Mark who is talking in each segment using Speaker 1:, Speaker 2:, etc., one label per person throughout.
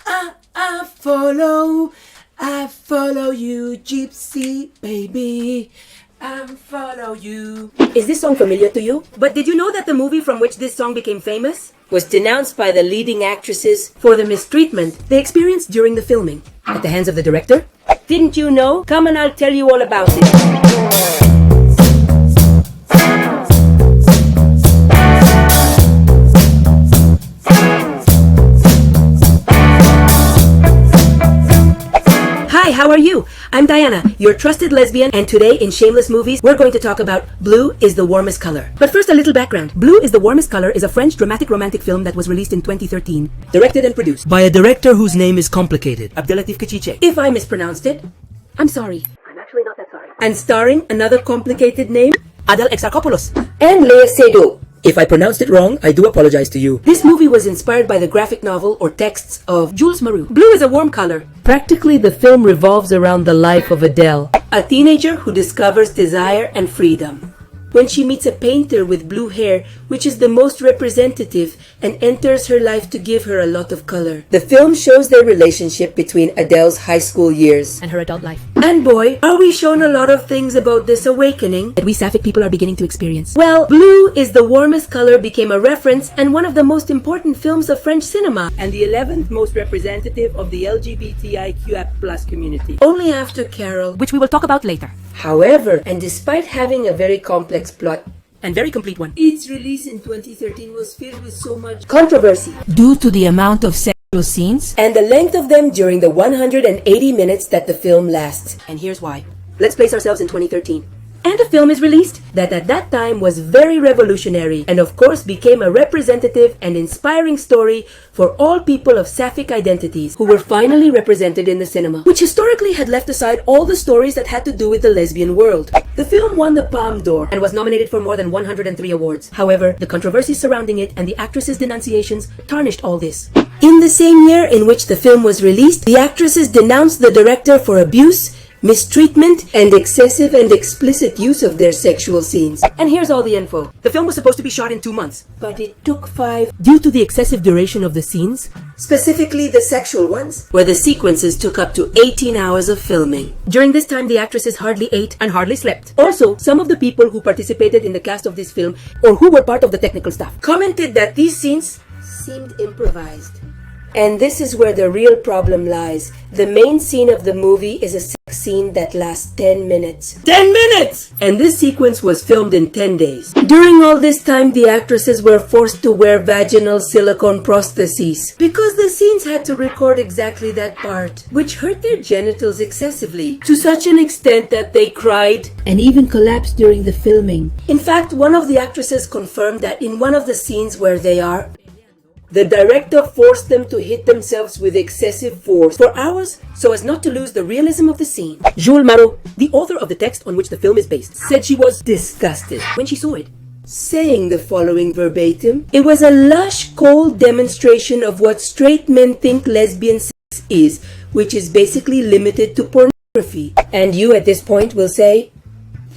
Speaker 1: I follow you, gypsy baby. I follow you. Is this song familiar to you? But did you know that the movie from which this song became famous was denounced by the leading actresses for the mistreatment they experienced during the filming at the hands of the director? Didn't you know? Come and I'll tell you all about it. Hi, how are you? I'm Diana, your trusted lesbian, and today in Shameless Movies, we're going to talk about Blue is the Warmest Color. But first, a little background. Blue is the Warmest Color is a French dramatic romantic film that was released in 2013, directed and produced by a director whose name is complicated, Adele. If I mispronounced it, I'm sorry. I'm actually not that sorry. And starring another complicated name, Adele Exarchopoulos, and Seydoux. If I pronounced it wrong, I do apologize to you. This movie was inspired by the graphic novel or texts of Jules Maru. Blue is a warm color. Practically, the film revolves around the life of Adele, a teenager who discovers desire and freedom when she meets a painter with blue hair, which is the most representative, and enters her life to give her a lot of color. The film shows their relationship between Adele's high school years
Speaker 2: and her adult life.
Speaker 1: And boy, are we shown a lot of things about this awakening
Speaker 2: that we sapphic people are beginning to experience.
Speaker 1: Well, Blue is the Warmest Color became a reference and one of the most important films of French cinema, and the 11th most representative of the LGBTQ+ community, only after Carol,
Speaker 2: which we will talk about later.
Speaker 1: However, and despite having a very complex plot
Speaker 2: and very complete one,
Speaker 1: its release in 2013 was filled with so much controversy
Speaker 2: due to the amount of sexual scenes
Speaker 1: and the length of them during the 180 minutes that the film lasts.
Speaker 2: And here's why.
Speaker 1: Let's place ourselves in 2013. And a film is released that at that time was very revolutionary and of course became a representative and inspiring story for all people of sapphic identities who were finally represented in the cinema, which historically had left aside all the stories that had to do with the lesbian world. The film won the Palme d'Or and was nominated for more than 103 awards. However, the controversy surrounding it and the actress's denunciations tarnished all this. In the same year in which the film was released, the actresses denounced the director for abuse, mistreatment, and excessive and explicit use of their sexual scenes. And here's all the info.
Speaker 2: The film was supposed to be shot in 2 months,
Speaker 1: but it took 5
Speaker 2: due to the excessive duration of the scenes,
Speaker 1: specifically the sexual ones, where the sequences took up to 18 hours of filming.
Speaker 2: During this time, the actresses hardly ate and hardly slept.
Speaker 1: Also, some of the people who participated in the cast of this film, or who were part of the technical staff, commented that these scenes seemed improvised. And this is where the real problem lies. The main scene of the movie is a sex scene that lasts 10 minutes.
Speaker 2: 10 minutes!
Speaker 1: And this sequence was filmed in 10 days. During all this time, the actresses were forced to wear vaginal silicone prostheses because the scenes had to record exactly that part, which hurt their genitals excessively, to such an extent that they cried and even collapsed during the filming. In fact, one of the actresses confirmed that in one of the scenes where they are, the director forced them to hit themselves with excessive force for hours so as not to lose the realism of the scene.
Speaker 2: Jules Maru, the author of the text on which the film is based,
Speaker 1: said she was disgusted
Speaker 2: when she saw it,
Speaker 1: saying the following verbatim: "It was a lush, cold demonstration of what straight men think lesbian sex is, which is basically limited to pornography." And you at this point will say,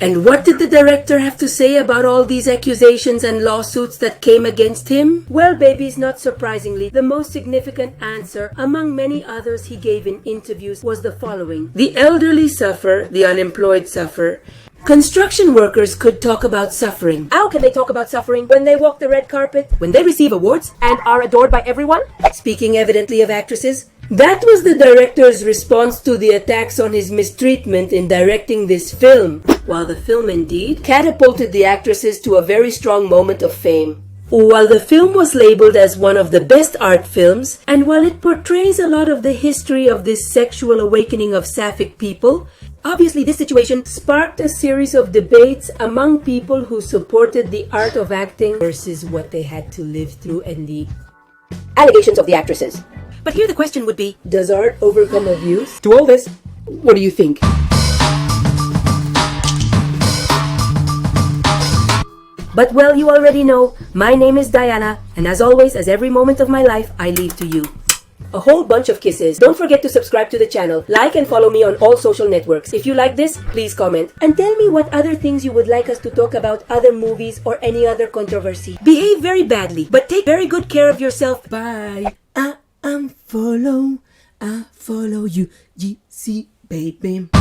Speaker 1: and what did the director have to say about all these accusations and lawsuits that came against him? Well, babies, not surprisingly, the most significant answer, among many others he gave in interviews, was the following: the elderly suffer, the unemployed suffer. Construction workers could talk about suffering.
Speaker 2: How can they talk about suffering when they walk the red carpet, when they receive awards and are adored by everyone?
Speaker 1: Speaking evidently of actresses, that was the director's response to the attacks on his mistreatment in directing this film, while the film indeed catapulted the actresses to a very strong moment of fame. While the film was labeled as one of the best art films, and while it portrays a lot of the history of this sexual awakening of sapphic people, obviously this situation sparked a series of debates among people who supported the art of acting versus what they had to live through and the allegations of the actresses.
Speaker 2: But here the question would be,
Speaker 1: does art overcome abuse?
Speaker 2: To all this,
Speaker 1: what do you think? But well, you already know, my name is Diana, and as always, as every moment of my life, I leave to you. A whole bunch of kisses. Don't forget to subscribe to the channel, like and follow me on all social networks. If you like this, please comment. And tell me what other things you would like us to talk about, other movies or any other controversy. Behave very badly, but take very good care of yourself. Bye. I'm I follow you, GC baby.